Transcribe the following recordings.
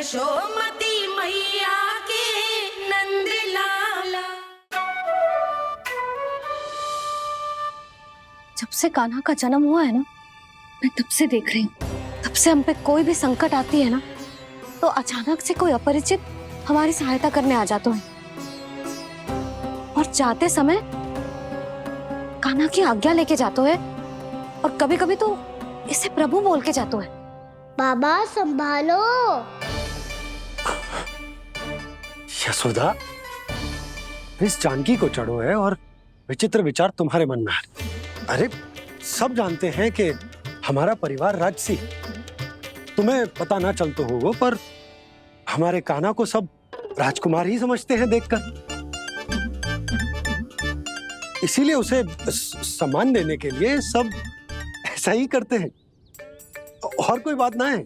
यशोमती मैया के नंद लाला। जब से कान्हा का जन्म हुआ है ना, मैं तब से देख रही हूँ, तब से हम पे कोई भी संकट आती है ना, तो अचानक से कोई अपरिचित हमारी सहायता करने आ जाते हैं और जाते समय कान्हा की आज्ञा लेके जाते हैं और कभी कभी तो इसे प्रभु बोल के जाते हैं। बाबा संभालो। यशोदा, इस जानकी को चढ़ो है और विचित्र विचार तुम्हारे मन में है। अरे सब जानते हैं कि हमारा परिवार राजसी है। तुम्हें पता ना चलता होगा, पर हमारे कान्हा को सब राजकुमार ही समझते हैं देखकर। इसीलिए उसे सम्मान देने के लिए सब ऐसा ही करते हैं, और कोई बात ना है।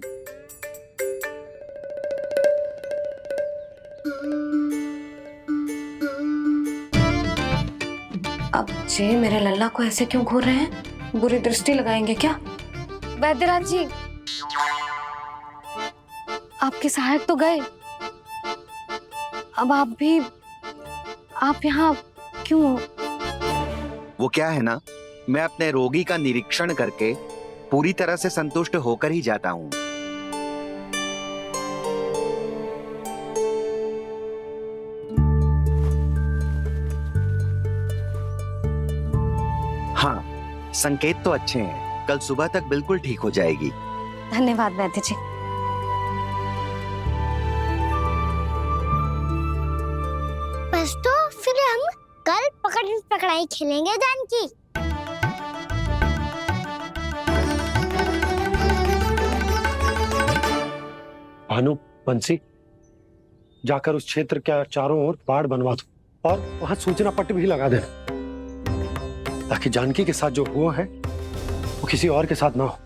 अब जे मेरे लल्ला को ऐसे क्यों घूर रहे हैं? बुरी दृष्टि लगाएंगे क्या? वैद्यराज जी, आपके सहायक तो गए, अब आप यहाँ क्यों? वो क्या है ना, मैं अपने रोगी का निरीक्षण करके पूरी तरह से संतुष्ट होकर ही जाता हूँ। हाँ, संकेत तो अच्छे हैं, कल सुबह तक बिल्कुल ठीक हो जाएगी। धन्यवाद वैद्य जी। बस तो फिर हम कल पकड़न पकड़ाई खेलेंगे जानकी। भानु, बंसी, जाकर उस क्षेत्र के चारों ओर बाड़ बनवा दो और वहां सूचना पट्ट भी लगा देना, ताकि जानकी के साथ जो हुआ है वो किसी और के साथ ना हो।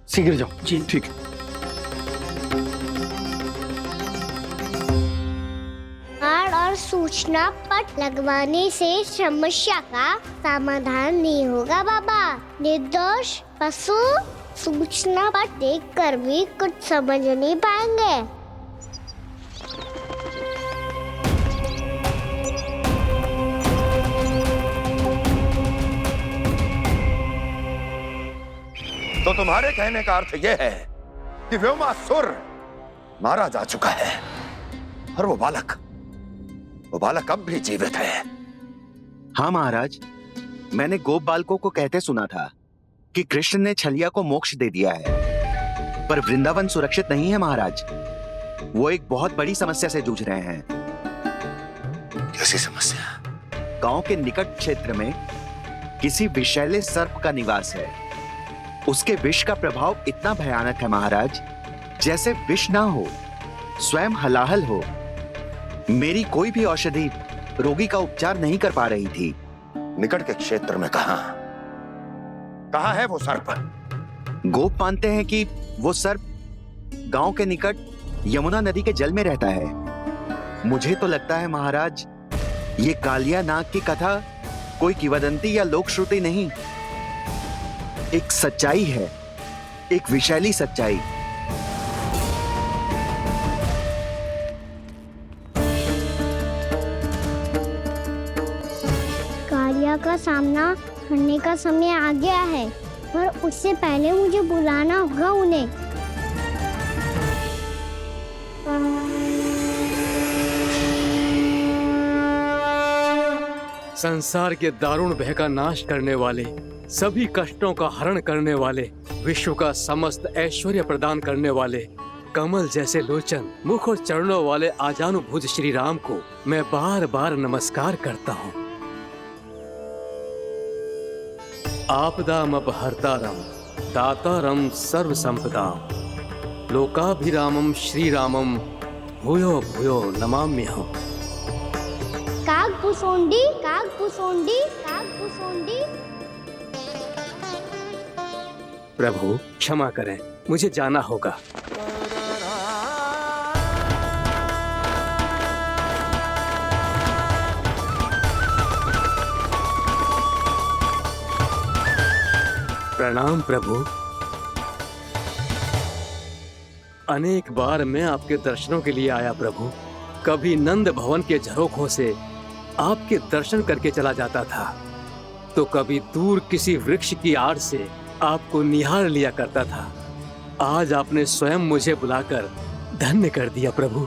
शीघ्र जाओ। जी ठीक है। बाड़ और सूचना पट लगवाने से समस्या का समाधान नहीं होगा बाबा। निर्दोष पशु सूचना पट देखकर भी कुछ समझ नहीं पाएंगे। तो तुम्हारे कहने का अर्थ यह है कि व्योमासुर मारा जा चुका है और वो बालक अब भी जीवित है। हाँ महाराज, मैंने गोप बालकों को कहते सुना था कि कृष्ण ने छलिया को मोक्ष दे दिया है, पर वृंदावन सुरक्षित नहीं है महाराज। वो एक बहुत बड़ी समस्या से जूझ रहे हैं। कैसी समस्या? गांव के निकट क्षेत्र में किसी विषैले सर्प का निवास है। उसके विष का प्रभाव इतना भयानक है महाराज, जैसे विष ना हो, स्वयं हलाहल हो। मेरी कोई भी औषधि रोगी का उपचार नहीं कर पा रही थी। निकट के क्षेत्र में कहां है वो सर्प? गोप मानते हैं कि वो सर्प गांव के निकट यमुना नदी के जल में रहता है। मुझे तो लगता है महाराज, ये कालिया नाग की कथा कोई किंवदंती या लोक श्रुति नहीं, एक सच्चाई है, एक विषैली सच्चाई। कालिया का सामना करने का समय आ गया है, पर उससे पहले मुझे बुलाना होगा उन्हें। संसार के दारुण भय का नाश करने वाले, सभी कष्टों का हरण करने वाले, विश्व का समस्त ऐश्वर्य प्रदान करने वाले, कमल जैसे लोचन, मुख और चरणों वाले आजानुभुज श्री राम को मैं बार बार नमस्कार करता हूँ। आपदामपहर्तारम दातारम सर्व संपदाम लोकाभिरामम श्री रामम भूयो भूयो नमाम्यहम्। कागभूषोंडी कागभूषोंडी कागभूषोंडी। प्रभु क्षमा करें, मुझे जाना होगा। प्रणाम प्रभु। अनेक बार मैं आपके दर्शनों के लिए आया प्रभु। कभी नंद भवन के झरोखों से आपके दर्शन करके चला जाता था, तो कभी दूर किसी वृक्ष की आड़ से आपको निहार लिया करता था। आज आपने स्वयं मुझे बुलाकर धन्य कर दिया प्रभु।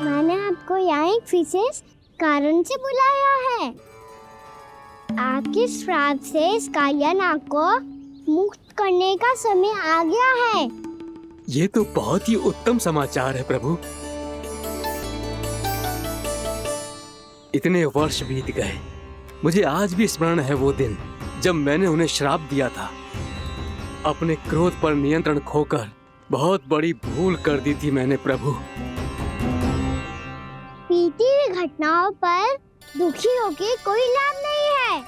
मैंने आपको यहाँ एक विशेष कारण से बुलाया है। आपके श्राप से इस कालिया नाग को मुक्त करने का समय आ गया है। ये तो बहुत ही उत्तम समाचार है प्रभु। इतने वर्ष बीत गए, मुझे आज भी स्मरण है वो दिन जब मैंने उन्हें श्राप दिया था। अपने क्रोध पर नियंत्रण खोकर बहुत बड़ी भूल कर दी थी मैंने प्रभु। बीती हुई घटनाओं पर दुखी होके कोई लाभ नहीं है।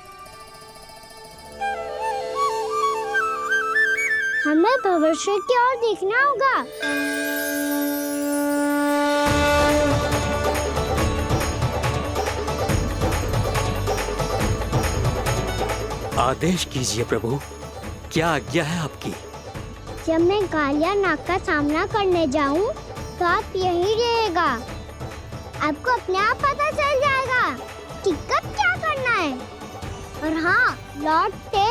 हमें भविष्य की ओर देखना होगा। आदेश कीजिए प्रभु, क्या आज्ञा है आपकी? जब मैं कालिया नाग का सामना करने जाऊं, तो आप यहीं रहेगा। आपको अपने आप पता चल जाएगा कि कब क्या करना है। और हाँ, लौटते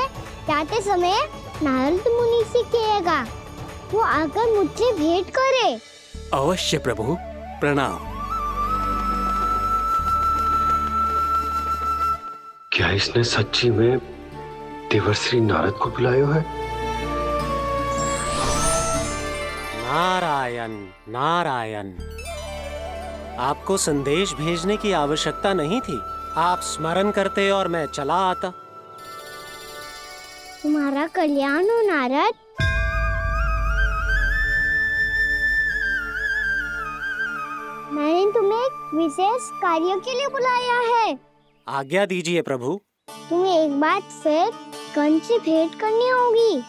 जाते समय नारद मुनि से कहिएगा, वो आकर मुझसे भेंट करे। अवश्य प्रभु, प्रणाम। क्या इसने सच्ची में देवर्षि नारद को बुलाया है? नारायण नारायण, आपको संदेश भेजने की आवश्यकता नहीं थी। आप स्मरण करते और मैं चला आता। तुम्हारा कल्याण हो नारद। मैंने तुम्हें एक विशेष कार्य के लिए बुलाया है। आज्ञा दीजिए प्रभु। तुम्हें एक बार फिर कंस से भेंट करनी होगी।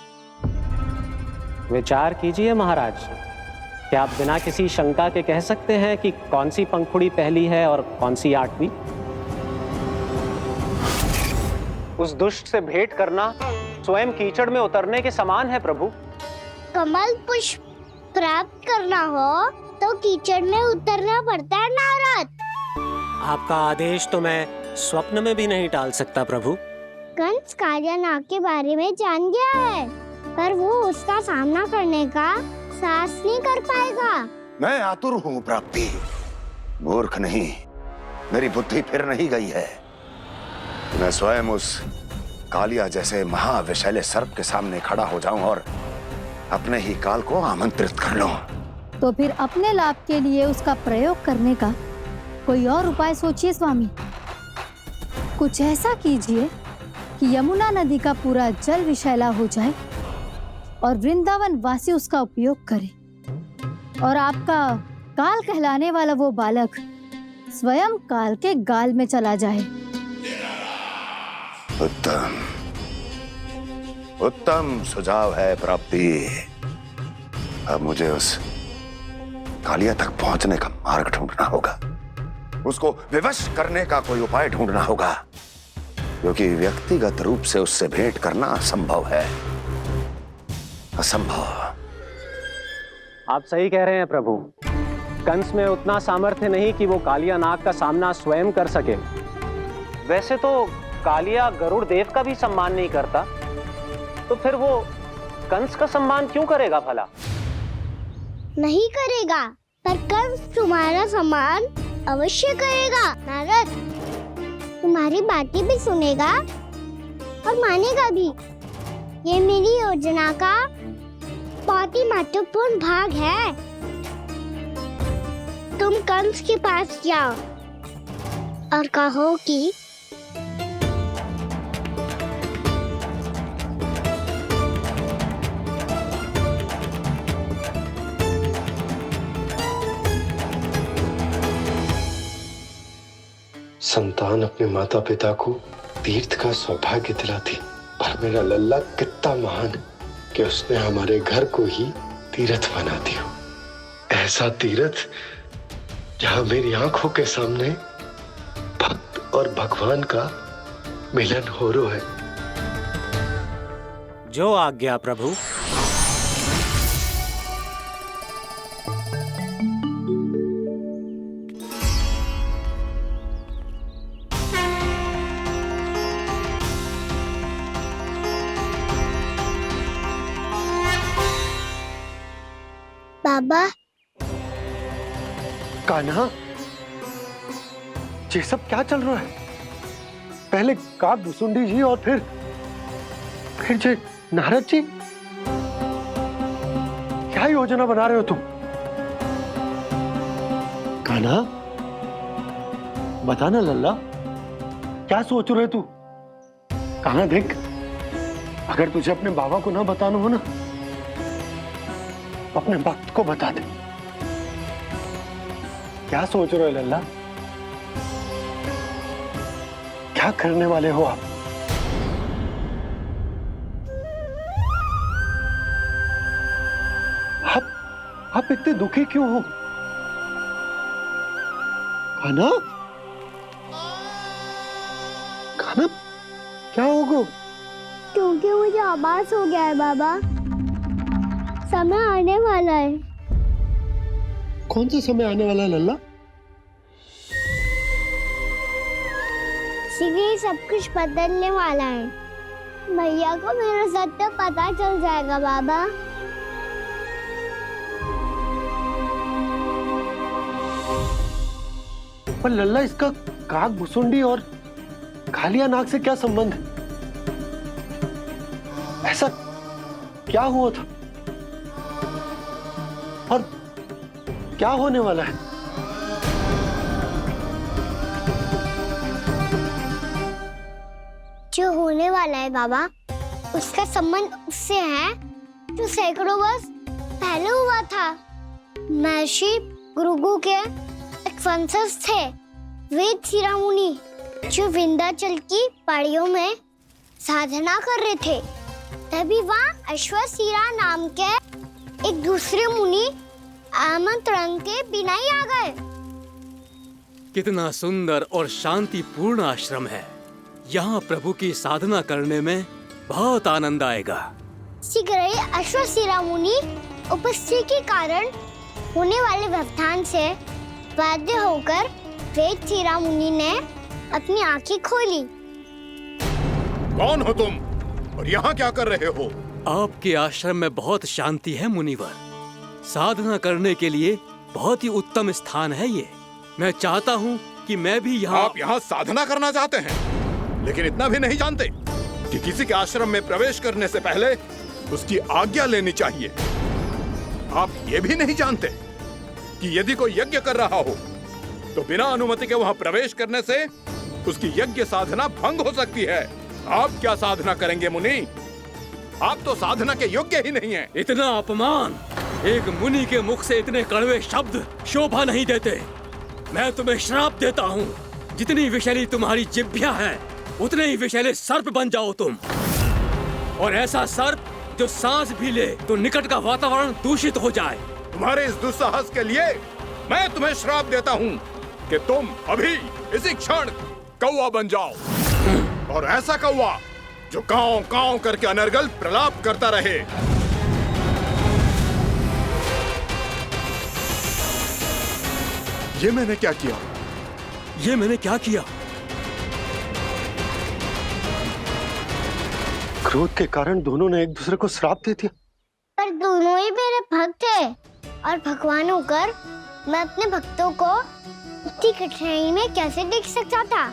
विचार कीजिए महाराज, क्या आप बिना किसी शंका के कह सकते हैं कि कौन सी पंखुड़ी पहली है और कौन सी आठवीं? उस दुष्ट से भेंट करना स्वयं कीचड़ में उतरने के समान है प्रभु। कमल पुष्प प्राप्त करना हो तो कीचड़ में उतरना पड़ता है नारद। आपका आदेश तो मैं स्वप्न में भी नहीं टाल सकता प्रभु। कंस कालिया नाग के बारे में जान गया है, पर वो उसका सामना करने का साहस नहीं कर पाएगा। मैं आतुर हूँ प्राप्ति, मूर्ख नहीं। मेरी बुद्धि फिर नहीं गई है। मैं स्वयं उस कालिया जैसे महाविषैले सर्प के सामने खड़ा हो जाऊं और अपने ही काल को आमंत्रित कर लूं। तो फिर अपने लाभ के लिए उसका प्रयोग करने का कोई और उपाय सोचिए स्वामी। कुछ ऐसा कीजिए कि यमुना नदी का पूरा जल विषैला हो जाए और वृंदावन वासी उसका उपयोग करे, और आपका काल कहलाने वाला वो बालक स्वयं काल के गाल में चला जाए। उत्तम उत्तम सुझाव है प्राप्ति। अब मुझे उस कालिया तक पहुंचने का मार्ग ढूंढना होगा। उसको विवश करने का कोई उपाय ढूंढना होगा, क्योंकि व्यक्तिगत रूप से उससे भेंट करना असंभव है। असंभव। आप सही कह रहे हैं प्रभु। कंस में उतना सामर्थ्य नहीं कि वो कालिया नाग का सामना स्वयं कर सके। वैसे तो कालिया गरुड़ देव का भी सम्मान नहीं करता, तो फिर वो कंस का सम्मान क्यों करेगा भला? नहीं करेगा, पर कंस तुम्हारा सम्मान अवश्य करेगा नारद। तुम्हारी बातें भी सुनेगा और मानेगा भी। ये मेरी योजना का बहुत ही महत्वपूर्ण भाग है। तुम कंस के पास जाओ और कहो कि संतान अपने माता पिता को तीर्थ का सौभाग्य दिलाती, और मेरा लल्ला कितना महान कि उसने हमारे घर को ही तीर्थ बना दिया। ऐसा तीर्थ जहां मेरी आंखों के सामने भक्त और भगवान का मिलन हो रो है। जो आज्ञा प्रभु। बाबा, कान्हा, ये सब क्या चल रहा है? पहले काग भुसुंडी जी और फिर जे नारद जी। क्या योजना बना रहे हो तुम? कान्हा, बताना लल्ला, क्या सोच रहे तू? कान्हा देख, अगर तुझे अपने बाबा को ना बताना हो ना, अपने भक्त को बता दे। क्या सोच रहे हो लल्ला? क्या करने वाले हो आप? आप इतने दुखी क्यों हो? कान्हा, कान्हा, क्या होगा? क्योंकि मुझे आभास हो गया है बाबा, समय आने वाला है। कौन सा समय आने वाला है लल्ला? शीघ्र ही सब कुछ बदलने वाला है। भैया को मेरा सत्य पता चल जाएगा बाबा। पर लल्ला, इसका काग भुसुंडी और कालिया नाग से क्या संबंध है? ऐसा क्या हुआ था और क्या होने वाला है? जो होने वाला है बाबा, उसका संबंध उससे है जो सैकड़ों वर्ष पहले हुआ था। महर्षि भृगु के एक वंशज थे वेदशिरा मुनि, जो विंध्याचल की पहाड़ियों में साधना कर रहे थे। तभी वहाँ अश्वशिरा नाम के एक दूसरे मुनि आमंत्रण के बिना ही आ गए। कितना सुंदर और शांतिपूर्ण आश्रम है। यहाँ प्रभु की साधना करने में बहुत आनंद आएगा। शीघ्र ही अश्वशिरा मुनि उपस्थिति के कारण होने वाले व्यवधान से बाध्य होकर वेदशिरा मुनि ने अपनी आंखें खोली। कौन हो तुम और यहाँ क्या कर रहे हो? आपके आश्रम में बहुत शांति है मुनिवर। साधना करने के लिए बहुत ही उत्तम स्थान है ये। मैं चाहता हूँ कि मैं भी यहाँ। आप यहाँ साधना करना चाहते हैं, लेकिन इतना भी नहीं जानते कि किसी के आश्रम में प्रवेश करने से पहले उसकी आज्ञा लेनी चाहिए। आप ये भी नहीं जानते कि यदि कोई यज्ञ कर रहा हो तो बिना अनुमति के वहाँ प्रवेश करने से उसकी यज्ञ साधना भंग हो सकती है। आप क्या साधना करेंगे मुनि? आप तो साधना के योग्य ही नहीं हैं। इतना अपमान! एक मुनि के मुख से इतने कड़वे शब्द शोभा नहीं देते। मैं तुम्हें श्राप देता हूँ, जितनी विषैली तुम्हारी जिह्वा है उतने ही विषैले सर्प बन जाओ तुम। और ऐसा सर्प जो सांस भी ले तो निकट का वातावरण दूषित हो जाए। तुम्हारे इस दुस्साहस के लिए मैं तुम्हें श्राप देता हूँ कि तुम अभी इसी क्षण कौवा बन जाओ, और ऐसा कौवा जो कांव कांव करके अनर्गल प्रलाप करता रहे। ये मैंने क्या किया? ये मैंने क्या किया? क्रोध के कारण दोनों ने एक दूसरे को श्राप दे दिया। पर दोनों ही मेरे भक्त थे, और भगवान होकर मैं अपने भक्तों को इतनी कठिनाई में कैसे देख सकता था।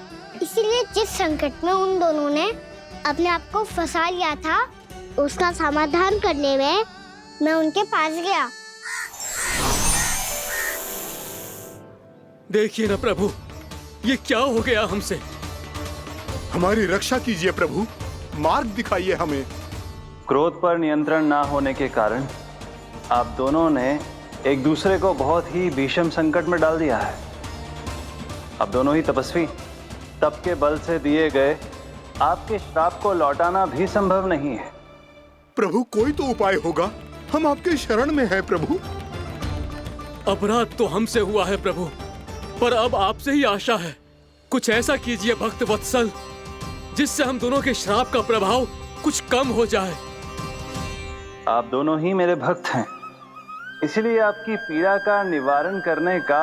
इसीलिए जिस संकट में उन दोनों ने अपने आप को फंसा लिया था, उसका समाधान करने में मैं उनके पास गया। देखिए ना प्रभु, ये क्या हो गया हमसे? हमारी रक्षा कीजिए प्रभु, मार्ग दिखाइए हमें। क्रोध पर नियंत्रण ना होने के कारण आप दोनों ने एक दूसरे को बहुत ही भीषण संकट में डाल दिया है। आप दोनों ही तपस्वी, तप के बल से दिए गए आपके श्राप को लौटाना भी संभव नहीं है। प्रभु कोई तो उपाय होगा, हम आपके शरण में हैं प्रभु। अपराध तो हमसे हुआ है प्रभु, पर अब आपसे ही आशा है। कुछ ऐसा कीजिए भक्त वत्सल, जिससे हम दोनों के श्राप का प्रभाव कुछ कम हो जाए। आप दोनों ही मेरे भक्त हैं, इसलिए आपकी पीड़ा का निवारण करने का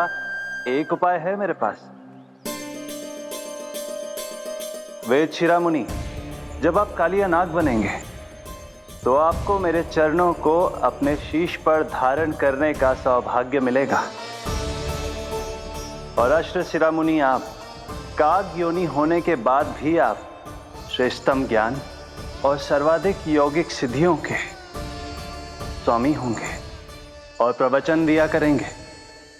एक उपाय है मेरे पास। वेद शिरामुनि, जब आप कालिया नाग बनेंगे तो आपको मेरे चरणों को अपने शीश पर धारण करने का सौभाग्य मिलेगा। और अश्र शिरामुनि, आप काग योनि होने के बाद भी आप श्रेष्ठतम ज्ञान और सर्वाधिक यौगिक सिद्धियों के स्वामी होंगे और प्रवचन दिया करेंगे।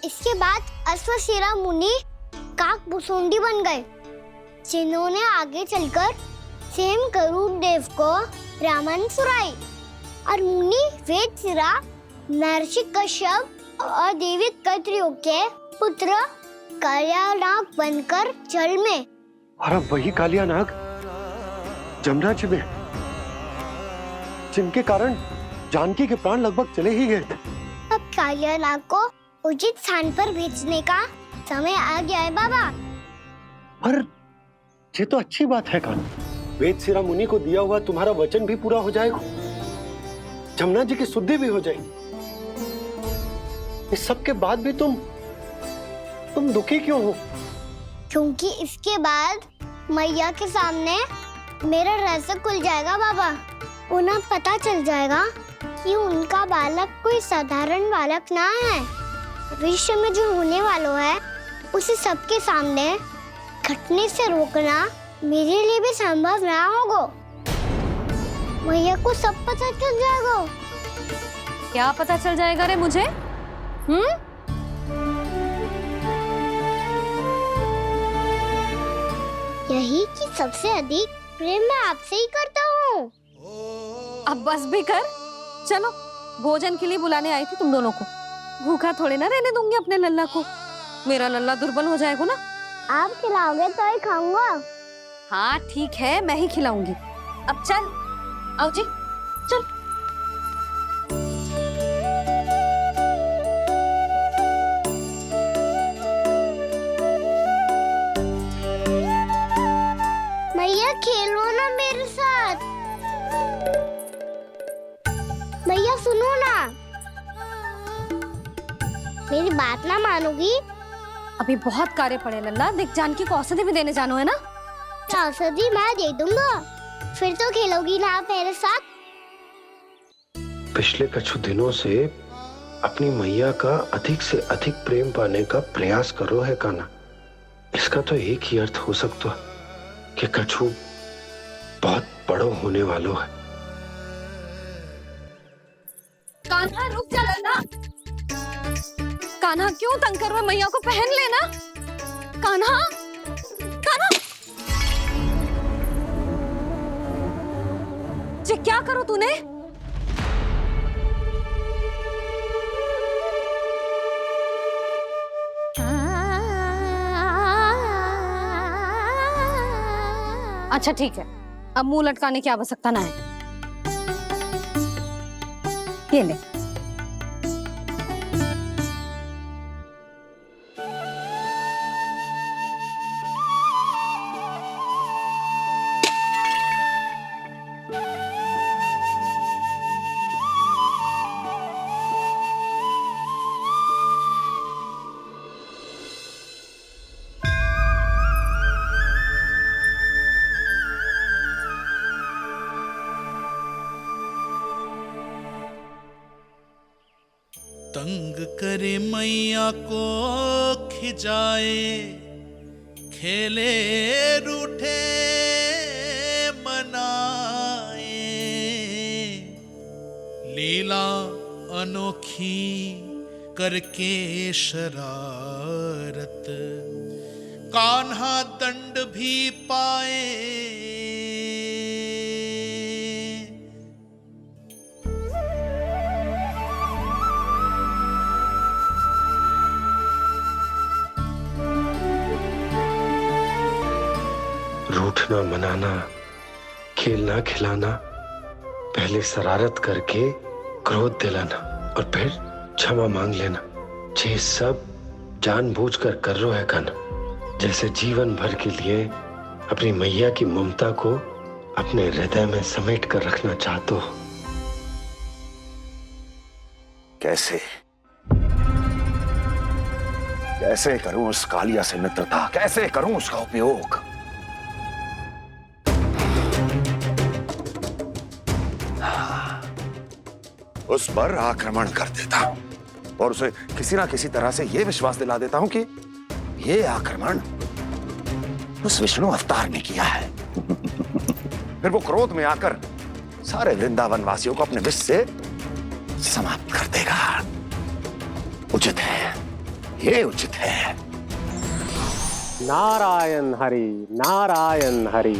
इसके बाद अश्वशिरा मुनि काक भुसुंडी बन गए, जिन्होंने आगे चलकर स्वयं गरुड़ देव को रामायण सुनाई। और मुनि वेदशिरा महर्षि कश्यप और देवी कत्रियों के पुत्र कालिया नाग बनकर जल में, और अब वही कालिया नाग जमराज में, जिनके कारण जानकी के प्राण लगभग चले ही गए थे। अब कालिया नाग को उचित स्थान पर भेजने का समय आ गया है बाबा। पर ये तो अच्छी बात है कान्हा, वेदशिरा मुनि को दिया हुआ तुम्हारा वचन भी पूरा हो जाएगा, जमुना जी की शुद्धि भी हो जाएगी। इस सब के बाद भी तुम दुखी क्यों हो? क्योंकि इसके बाद मैया के सामने मेरा रहस्य खुल जाएगा बाबा। उन्हें पता चल जाएगा कि उनका बालक कोई साधारण बालक ना है। भविष्य में जो होने वाला है उसे सबके सामने घटने से रोकना मेरे लिए भी संभव ना होगा। मैया को सब पता चल जाएगा। क्या पता चल जाएगा रे मुझे? यही कि सबसे अधिक प्रेम मैं आपसे ही करता हूँ। अब बस भी कर, चलो भोजन के लिए बुलाने आई थी तुम दोनों को। भूखा थोड़े ना रहने दूंगी अपने लल्ला को, मेरा लल्ला दुर्बल हो जाएगा ना। आप खिलाओगे तो ही खाऊंगा। हाँ ठीक है, मैं ही खिलाऊंगी। अब चल, आओ जी चल। मैया खेलो ना मेरे साथ। मैया सुनो ना, मेरी बात ना मानोगी? अभी बहुत कार्य पड़े लल्ला, देख जानकी को औषधि भी देने जानो है ना। औषधि मैं दे दूंगा, फिर तो खेलोगी ना आप मेरे साथ? पिछले कुछ दिनों से अपनी मैया का अधिक से अधिक प्रेम पाने का प्रयास करो है कान्हा। इसका तो एक ही अर्थ हो सकता कि कछु बहुत बड़ो होने वालों है। कान्हा रुक जा लल्ला। कान्हा क्यों तंग कर रहा है? मैया को पहन लेना। कान्हा, कान्हा, ये क्या करो तूने? अच्छा ठीक है, अब मुंह लटकाने की आवश्यकता ना है। ये ले। तंग करे मैया को खिजाए, खेले रूठे मनाए, लीला अनोखी करके शरारत, कान्हा दंड भी पाए। रूठना मनाना, खेलना खिलाना, पहले शरारत करके क्रोध दिलाना और फिर क्षमा मांग लेना, ये सब जानबूझकर कर रहे है कान्हा। जैसे जीवन भर के लिए अपनी मैया की ममता को अपने हृदय में समेट कर रखना चाहते हो। कैसे कैसे करूं उस कालिया से मित्रता, कैसे करूं उसका उपयोग? उस पर आक्रमण कर देता हूं और उसे किसी ना किसी तरह से यह विश्वास दिला देता हूं कि यह आक्रमण उस विष्णु अवतार ने किया है। फिर वो क्रोध में आकर सारे वृंदावन वासियों को अपने विष से समाप्त कर देगा। उचित है, ये उचित है। नारायण हरि, नारायण हरि।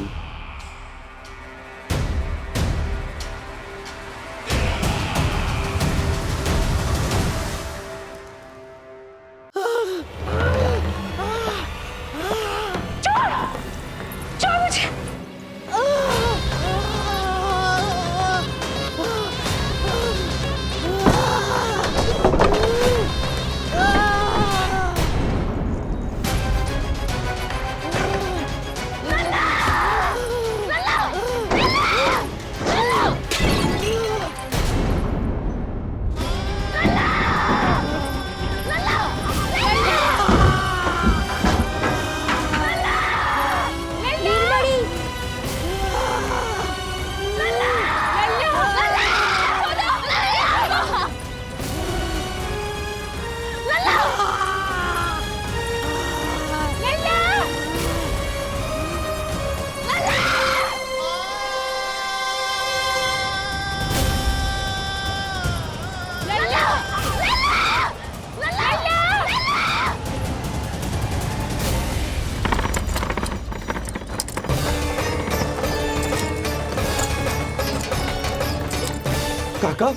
काका,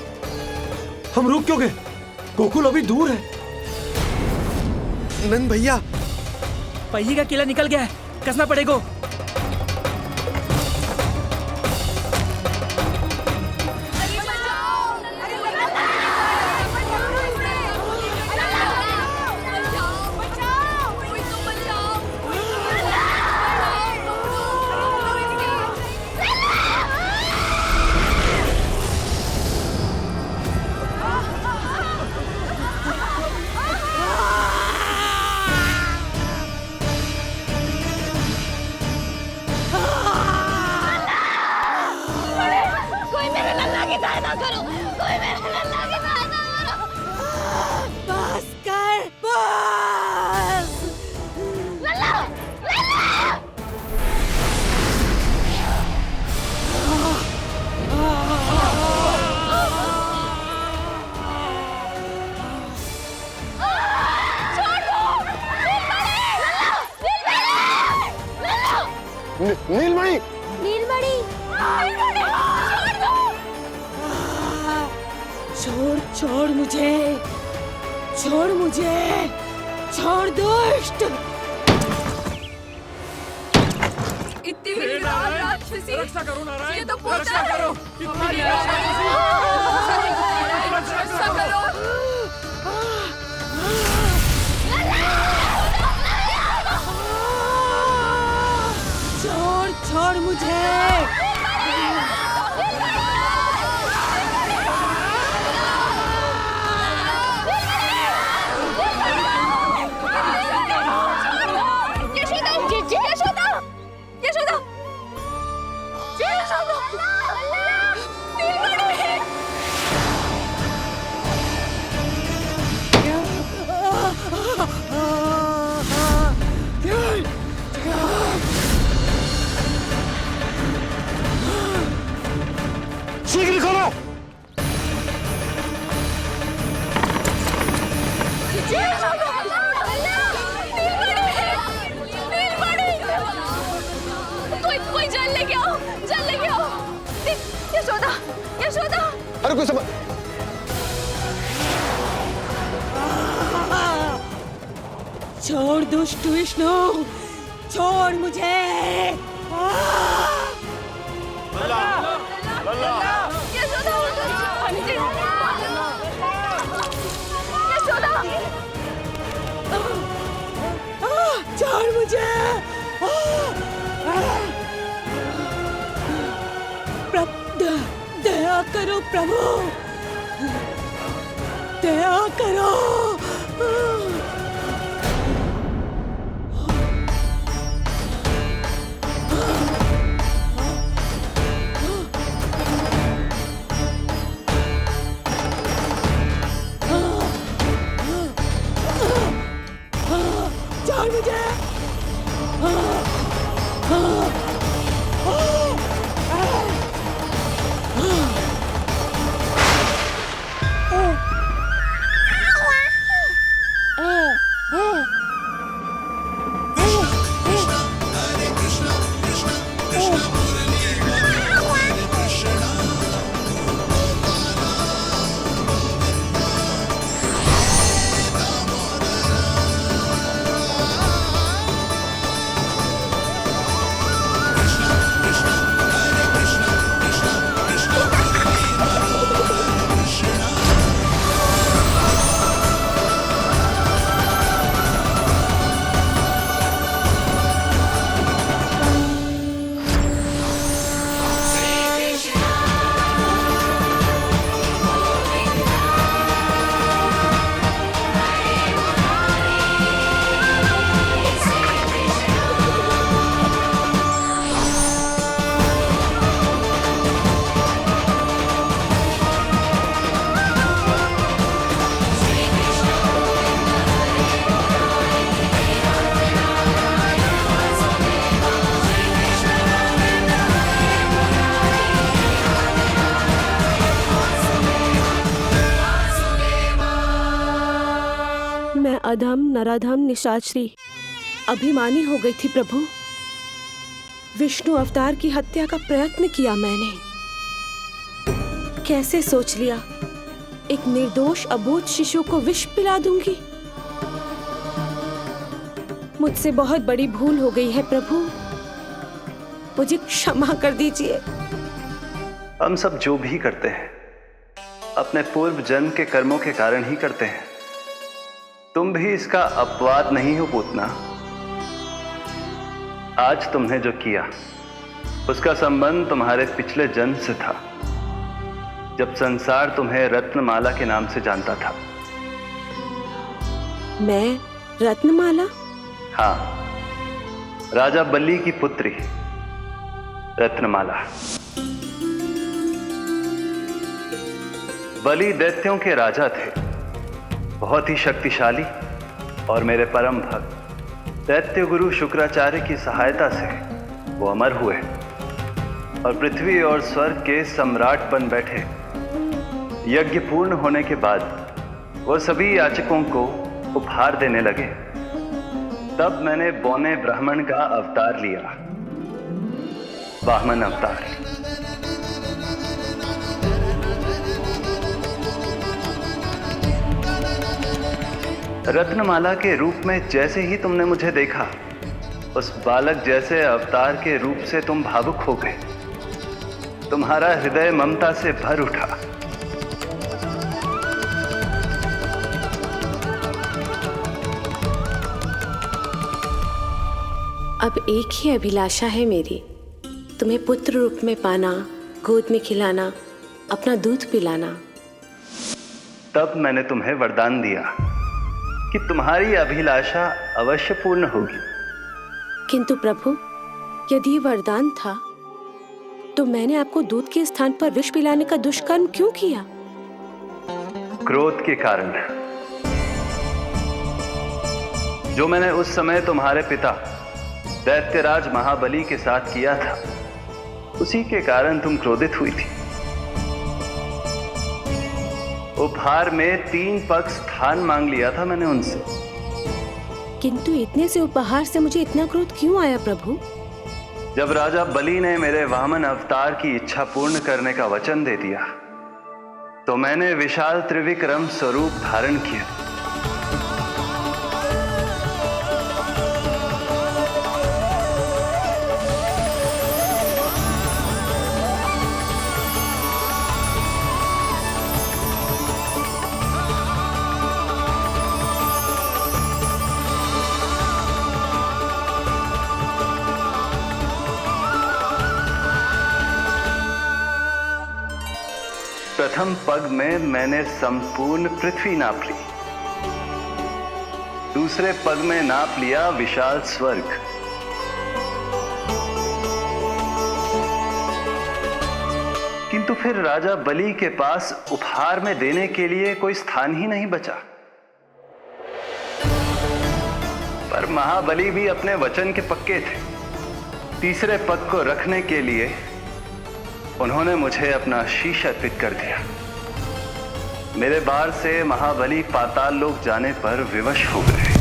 हम रुक क्यों गए? गोकुल अभी दूर है। नंद भैया, पहिए का किला निकल गया है, कसना पड़ेगा। नीलमणि, नीलमणि, छोड़ छोड़ मुझे, छोड़ मुझे, छोड़ दुष्ट। इतनी विकराल राक्षसी, रक्षा करो नारायण, ये तो रक्षा करो, रक्षा करो। छोड़ छोड़ मुझे। शीघ्र करो। कोई जल लेके आओ, जल लेके आओ। यशोदा, यशोदा। अरे कोई समझ। छोड़ दुष्ट विष्णु, छोड़ मुझे। छोड़ मुझे। दया करो प्रभु, दया करो। जान मुझे। मैं अधम नराधम निशाचरी अभिमानी हो गई थी प्रभु। विष्णु अवतार की हत्या का प्रयत्न किया मैंने। कैसे सोच लिया एक निर्दोष अबोध शिशु को विष पिला दूंगी। मुझसे बहुत बड़ी भूल हो गई है प्रभु, मुझे क्षमा कर दीजिए। हम सब जो भी करते हैं अपने पूर्व जन्म के कर्मों के कारण ही करते हैं। तुम भी इसका अपवाद नहीं हो पूतना। आज तुमने जो किया उसका संबंध तुम्हारे पिछले जन्म से था, जब संसार तुम्हें रत्नमाला के नाम से जानता था। मैं रत्नमाला? हाँ, राजा बलि की पुत्री रत्नमाला। बलि दैत्यों के राजा थे, बहुत ही शक्तिशाली, और मेरे परम भक्त दैत्य गुरु शुक्राचार्य की सहायता से वो अमर हुए और पृथ्वी और स्वर्ग के सम्राट बन बैठे। यज्ञ पूर्ण होने के बाद वो सभी याचकों को उपहार देने लगे। तब मैंने बौने ब्राह्मण का अवतार लिया, वामन अवतार। रत्नमाला के रूप में जैसे ही तुमने मुझे देखा, उस बालक जैसे अवतार के रूप से तुम भावुक हो गए। तुम्हारा हृदय ममता से भर उठा। अब एक ही अभिलाषा है मेरी, तुम्हें पुत्र रूप में पाना, गोद में खिलाना, अपना दूध पिलाना। तब मैंने तुम्हें वरदान दिया कि तुम्हारी अभिलाषा अवश्य पूर्ण होगी। किंतु प्रभु, यदि वरदान था तो मैंने आपको दूध के स्थान पर विष पिलाने का दुष्कर्म क्यों किया? क्रोध के कारण, जो मैंने उस समय तुम्हारे पिता दैत्यराज महाबली के साथ किया था, उसी के कारण तुम क्रोधित हुई थी। उपहार में 3 पग स्थान मांग लिया था मैंने उनसे। किंतु इतने से उपहार से मुझे इतना क्रोध क्यों आया प्रभु? जब राजा बलि ने मेरे वामन अवतार की इच्छा पूर्ण करने का वचन दे दिया, तो मैंने विशाल त्रिविक्रम स्वरूप धारण किया। प्रथम पग में मैंने संपूर्ण पृथ्वी नाप ली, दूसरे पग में नाप लिया विशाल स्वर्ग, किंतु फिर राजा बलि के पास उपहार में देने के लिए कोई स्थान ही नहीं बचा। पर महाबली भी अपने वचन के पक्के थे। तीसरे पग को रखने के लिए उन्होंने मुझे अपना शीश अर्पित कर दिया। मेरे बार से महाबली पाताल लोक जाने पर विवश हो गए।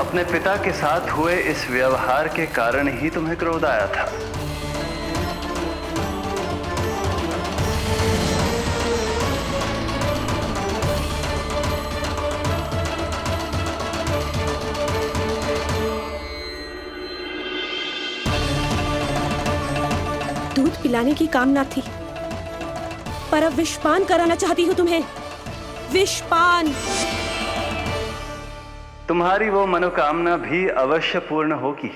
अपने पिता के साथ हुए इस व्यवहार के कारण ही तुम्हें क्रोध आया था। दूध पिलाने की कामना थी, पर अब विषपान कराना चाहती हूँ तुम्हें। विषपान। तुम्हारी वो मनोकामना भी अवश्य पूर्ण होगी।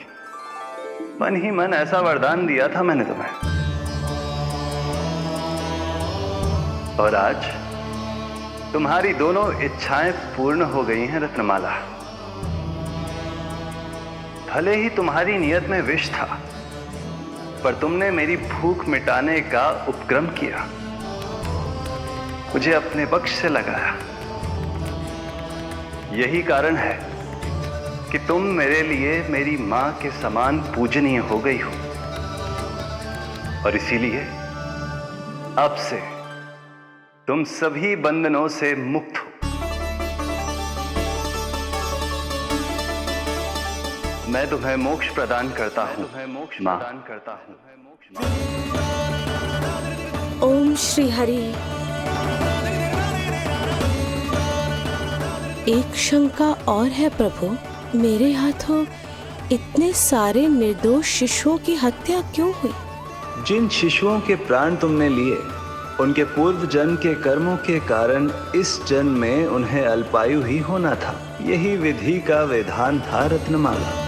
मन ही मन ऐसा वरदान दिया था मैंने तुम्हें, और आज तुम्हारी दोनों इच्छाएं पूर्ण हो गई हैं रत्नमाला। भले ही तुम्हारी नियत में विष था, पर तुमने मेरी भूख मिटाने का उपक्रम किया, मुझे अपने पक्ष से लगाया। यही कारण है कि तुम मेरे लिए मेरी मां के समान पूजनीय हो गई हो, और इसीलिए अब से तुम सभी बंधनों से मुक्त हो। मैं तुम्हें मोक्ष प्रदान करता हूँ मां। ओम श्री हरि। एक शंका और है प्रभु, मेरे हाथों इतने सारे निर्दोष शिशुओं की हत्या क्यों हुई? जिन शिशुओं के प्राण तुमने लिए, उनके पूर्व जन्म के कर्मों के कारण इस जन्म में उन्हें अल्पायु ही होना था। यही विधि का विधान था रत्नमाला।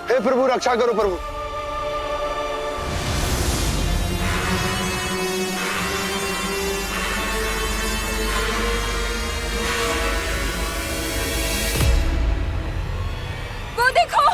हे प्रभु रक्षा करो प्रभु। वो देखो,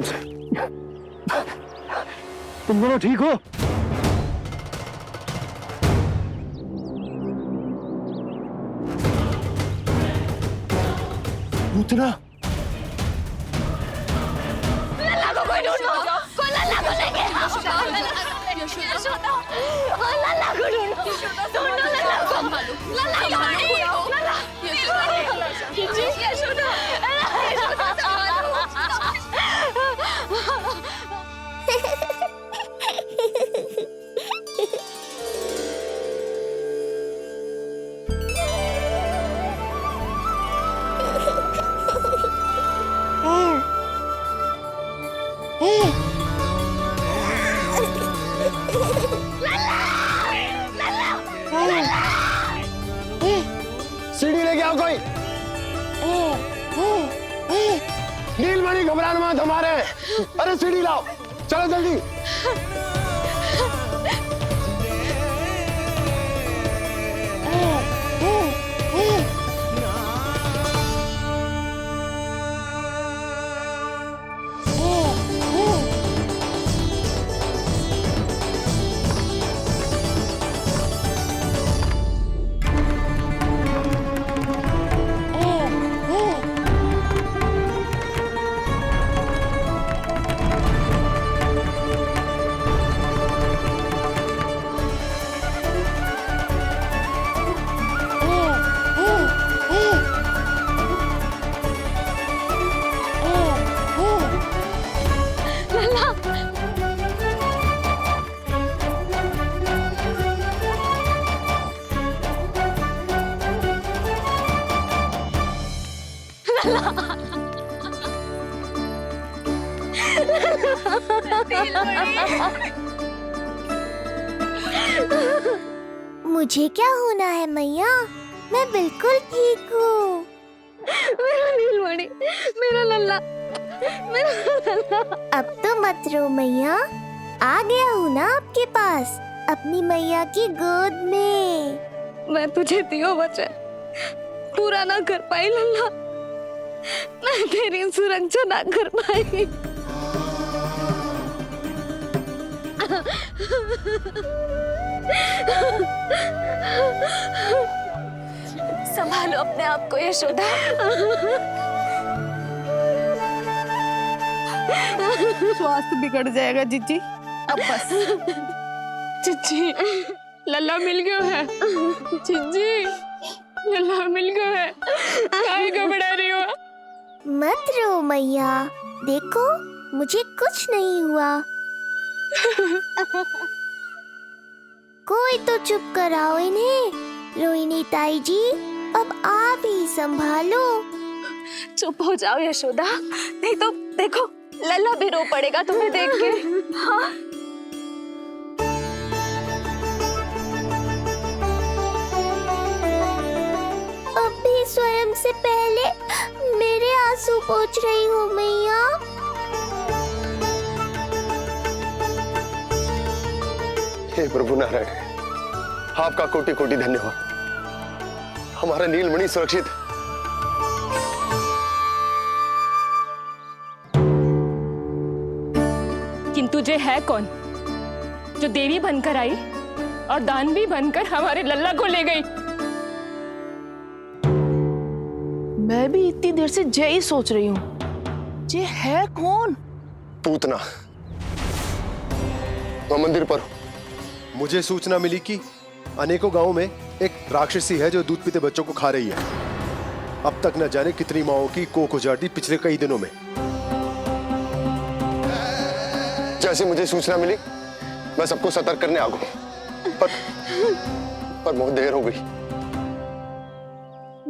ध्यान से। तुम दोनों ठीक हो? पूतना, लल्ला को कोई ढूंढो, कोई लल्ला को लेके आओ। यशोदा, लल्ला को ढूंढो, ढूंढो लल्ला को, लल्ला को, लल्ला, यशोदा, सीढ़ी लेके आओ कोई। नीलमणि घबराना मत, हमारे। अरे सीढ़ी लाओ, चलो जल्दी। मुझे क्या होना है मैया, मैं बिल्कुल ठीक हूँ। मेरा नीलमणि, मेरा लल्ला, मेरा लल्ला। अब तो मत रो मैया, आ गया हूँ ना आपके पास, अपनी मैया की गोद में। मैं तुझे दियो वचन पूरा ना कर पाई लल्ला, मैं तेरी सुरक्षा ना कर पाई। संभालो अपने आप को यशोदा। स्वास्थ्य बिगड़ जाएगा जीजी, अब बस। जीजी, लल्ला मिल गया है। जीजी, लल्ला मिल गया है। काहे घबरा रही हो? मत रो मैया, देखो मुझे कुछ नहीं हुआ। कोई तो चुप कराओ इन्हें। रोहिणी ताई जी, अब आप ही संभालो। चुप हो जाओ यशोदा, नहीं तो देखो लल्ला भी रो पड़ेगा तुम्हें देख के। हाँ? अब भी स्वयं से पहले मेरे आंसू पोंछ रही हो मैया। हे प्रभु नारायण, आपका कोटि कोटि धन्यवाद। हमारा नीलमणि सुरक्षित है। किंतु जे है कौन जो देवी बनकर आई और दानवी बनकर हमारे लल्ला को ले गई? मैं भी इतनी देर से जय ही सोच रही हूँ, जे है कौन? पूतना, मैं मंदिर पर हूँ। मुझे सूचना मिली कि अनेकों गांवों में एक राक्षसी है जो दूध पीते बच्चों को खा रही है। अब तक न जाने कितनी माओं की कोख उजाड़ दी पिछले कई दिनों में। जैसे मुझे सूचना मिली, मैं सबको सतर्क करने आ गया, पर बहुत देर हो गई।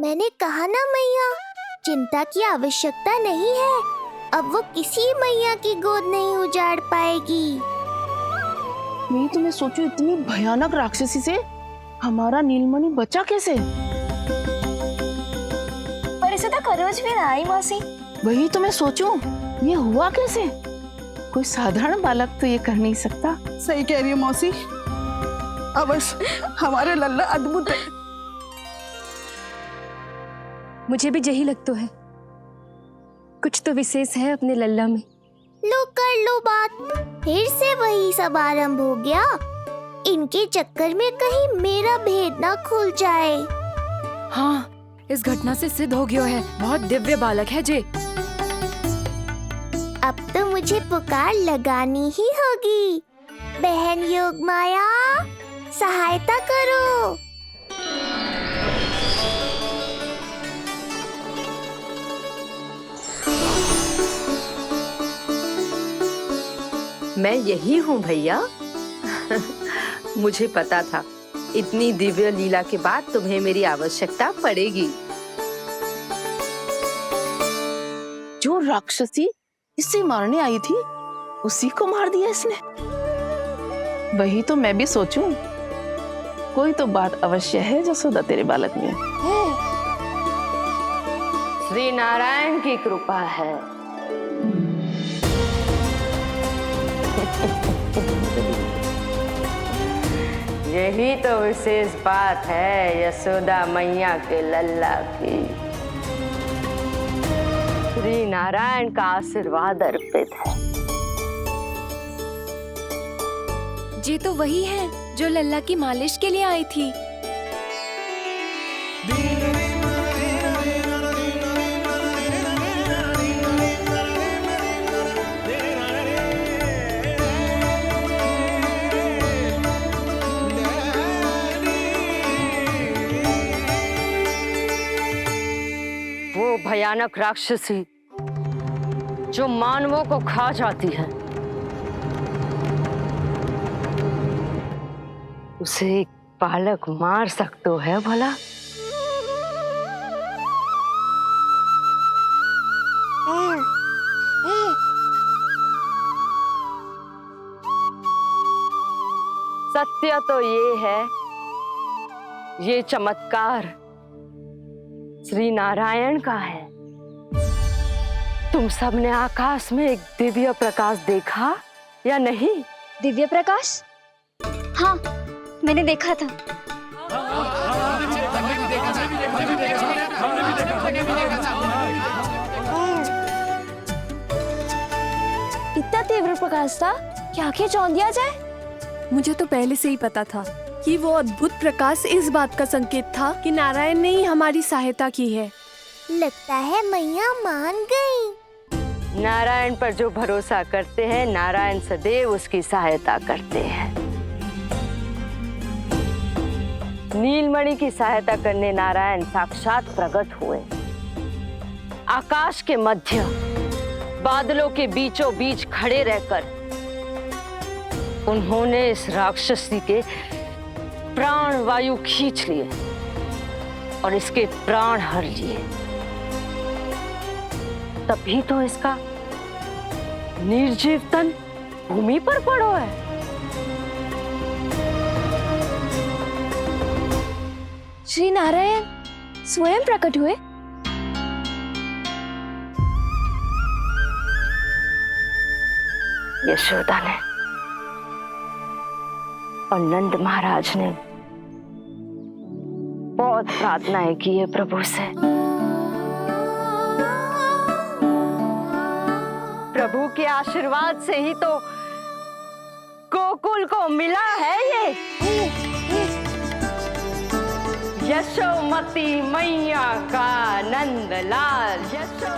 मैंने कहा ना मैया, चिंता की आवश्यकता नहीं है। अब वो किसी मैया की गोद नहीं उजाड़ पाएगी। मैं तो मैं सोचूं, इतनी भयानक राक्षसी से हमारा नीलमणि बचा कैसे? पर इसे तो करोज भी ना आई मौसी। वही तो मैं सोचूं, ये हुआ कैसे? कोई साधारण बालक तो ये कर नहीं सकता। सही कह रही है मौसी, अवश्य हमारे लल्ला अद्भुत है। मुझे भी यही लगता है, कुछ तो विशेष है अपने लल्ला में। लो कर लो बात। फिर से वही सब आरंभ हो गया। इनके चक्कर में कहीं मेरा भेद ना खुल जाए। हाँ, इस घटना से सिद्ध हो गया है बहुत दिव्य बालक है जे। अब तो मुझे पुकार लगानी ही होगी। बहन योगमाया, सहायता करो। मैं यही हूँ भैया। मुझे पता था इतनी दिव्य लीला के बाद तुम्हें मेरी आवश्यकता पड़ेगी। जो राक्षसी इसे मारने आई थी उसी को मार दिया इसने। वही तो मैं भी सोचूं। कोई तो बात अवश्य है जसोदा तेरे बालक में। श्री नारायण की कृपा है। यही तो विशेष बात है यशोदा मैया के लल्ला की। श्री नारायण का आशीर्वाद अर्पित है। ये तो वही है जो लल्ला की मालिश के लिए आई थी। वो भयानक राक्षसी जो मानवों को खा जाती है, उसे एक बालक मार सकते है भला? सत्य तो ये है, ये चमत्कार श्री नारायण का है। तुम सबने आकाश में एक दिव्य प्रकाश देखा या नहीं? दिव्य प्रकाश? हाँ, मैंने देखा था। इतना तीव्र प्रकाश था कि आंखें चौंध दिया जाए। मुझे तो पहले से ही पता था कि वो अद्भुत प्रकाश इस बात का संकेत था कि नारायण ने ही हमारी सहायता की है। लगता है मैया मान गई। नारायण पर जो भरोसा करते हैं, नारायण सदैव उसकी सहायता करते हैं। नीलमणि की सहायता करने नारायण साक्षात प्रकट हुए। आकाश के मध्य बादलों के बीचों बीच खड़े रहकर उन्होंने इस राक्षसी के प्राण वायु खींच लिए और इसके प्राण हर लिए। तभी तो इसका निर्जीव तन भूमि पर पड़ो है। श्री नारायण स्वयं प्रकट हुए। यशोदा ने और नंद महाराज ने बहुत प्रार्थनाएं की है प्रभु से। प्रभु के आशीर्वाद से ही तो गोकुल को मिला है ये। यशोमती मैया का नंदलाल। यशो